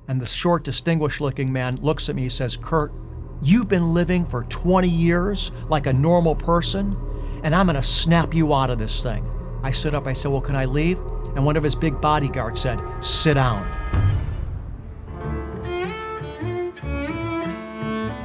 And the short, distinguished-looking man looks at me, he says, "Kirt, you've been living for 20 years like a normal person, and I'm gonna snap you out of this thing." I stood up, I said, "Well, can I leave?" And one of his big bodyguards said, "Sit down."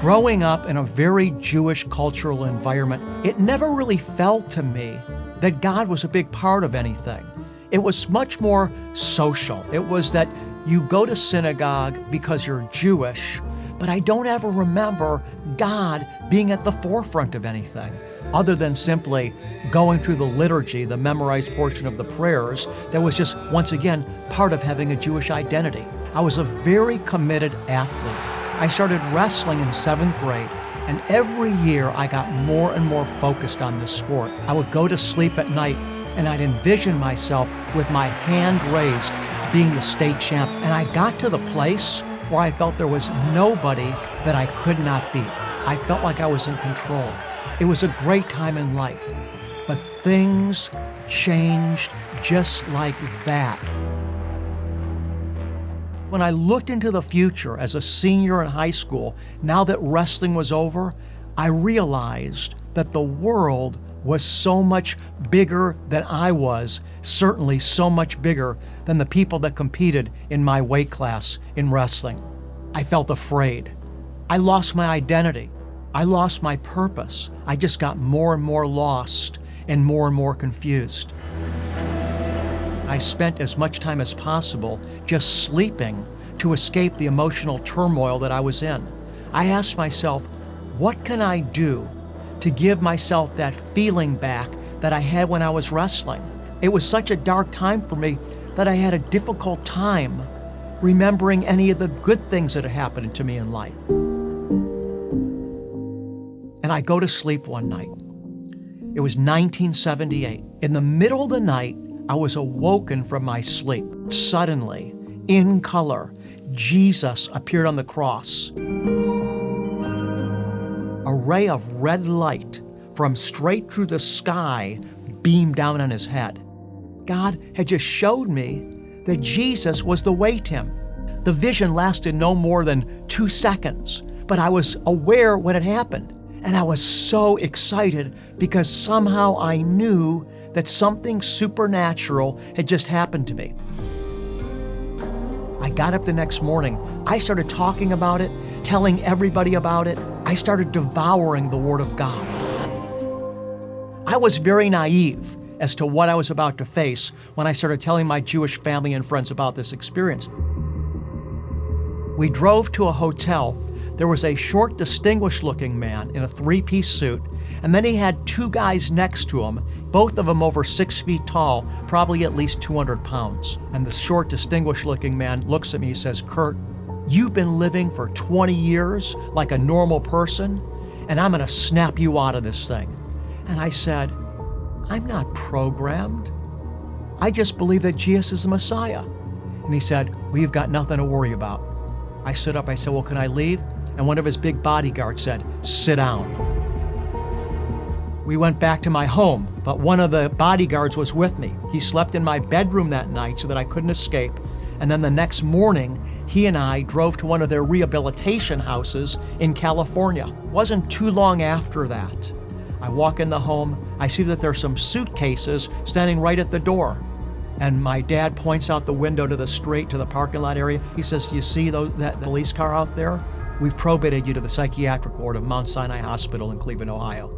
Growing up in a very Jewish cultural environment, it never really felt to me that God was a big part of anything. It was much more social. It was that you go to synagogue because you're Jewish, but I don't ever remember God being at the forefront of anything, other than simply going through the liturgy, the memorized portion of the prayers, that was just, once again, part of having a Jewish identity. I was a very committed athlete. I started wrestling in 7th grade, and every year I got more and more focused on this sport. I would go to sleep at night, and I'd envision myself with my hand raised being the state champ, and I got to the place where I felt there was nobody that I could not beat. I felt like I was in control. It was a great time in life, but things changed just like that. When I looked into the future as a senior in high school, now that wrestling was over, I realized that the world was so much bigger than I was, certainly so much bigger than the people that competed in my weight class in wrestling. I felt afraid. I lost my identity. I lost my purpose. I just got more and more lost and more confused. I spent as much time as possible just sleeping to escape the emotional turmoil that I was in. I asked myself, what can I do to give myself that feeling back that I had when I was wrestling? It was such a dark time for me that I had a difficult time remembering any of the good things that had happened to me in life. And I go to sleep one night. It was 1978. In the middle of the night, I was awoken from my sleep. Suddenly, in color, Jesus appeared on the cross. A ray of red light from straight through the sky beamed down on his head. God had just showed me that Jesus was the way to him. The vision lasted no more than 2 seconds, but I was aware when it happened. And I was so excited because somehow I knew that something supernatural had just happened to me. I got up the next morning. I started talking about it, telling everybody about it. I started devouring the Word of God. I was very naive as to what I was about to face when I started telling my Jewish family and friends about this experience. We drove to a hotel. There was a short, distinguished-looking man in a 3-piece suit, and then he had 2 guys next to him, both of them over 6 feet tall, probably at least 200 pounds. And the short, distinguished-looking man looks at me, he says, "Kirt, you've been living for 20 years like a normal person, and I'm gonna snap you out of this thing." And I said, "I'm not programmed. I just believe that Jesus is the Messiah." And he said, "Well, you've got nothing to worry about." I stood up, I said, "Well, can I leave?" And one of his big bodyguards said, "Sit down." We went back to my home, but one of the bodyguards was with me. He slept in my bedroom that night so that I couldn't escape. And then the next morning, he and I drove to one of their rehabilitation houses in California. It wasn't too long after that. I walk in the home, I see that there's some suitcases standing right at the door. And my dad points out the window to the street, to the parking lot area. He says, "You see that police car out there? We've probated you to the psychiatric ward of Mount Sinai Hospital in Cleveland, Ohio."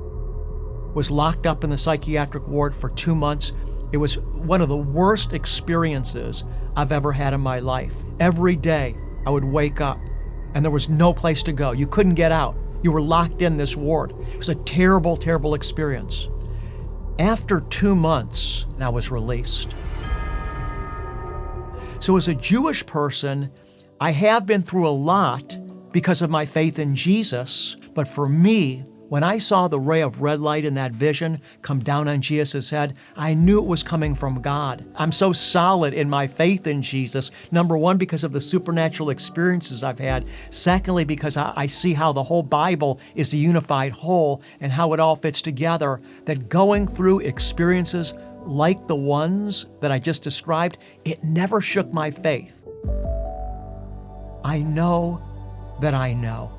Was locked up in the psychiatric ward for 2 months. It was one of the worst experiences I've ever had in my life. Every day I would wake up and there was no place to go. You couldn't get out. You were locked in this ward. It was a terrible, terrible experience. After 2 months, I was released. So as a Jewish person, I have been through a lot because of my faith in Jesus, but for me, when I saw the ray of red light in that vision come down on Jesus' head, I knew it was coming from God. I'm so solid in my faith in Jesus, number one, because of the supernatural experiences I've had. Secondly, because I see how the whole Bible is a unified whole and how it all fits together, that going through experiences like the ones that I just described, it never shook my faith. I know that I know.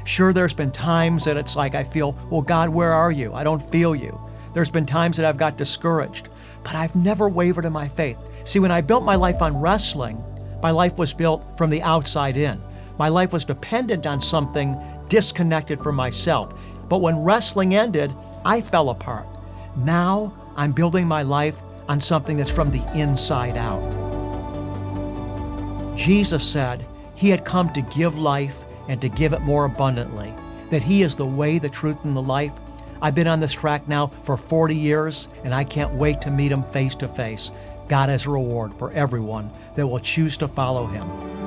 Sure, there's been times that it's like I feel, well, God, where are you? I don't feel you. There's been times that I've got discouraged, but I've never wavered in my faith. See, when I built my life on wrestling, my life was built from the outside in. My life was dependent on something disconnected from myself. But when wrestling ended, I fell apart. Now I'm building my life on something that's from the inside out. Jesus said He had come to give life and to give it more abundantly, that He is the way, the truth, and the life. I've been on this track now for 40 years, and I can't wait to meet Him face to face. God has a reward for everyone that will choose to follow Him.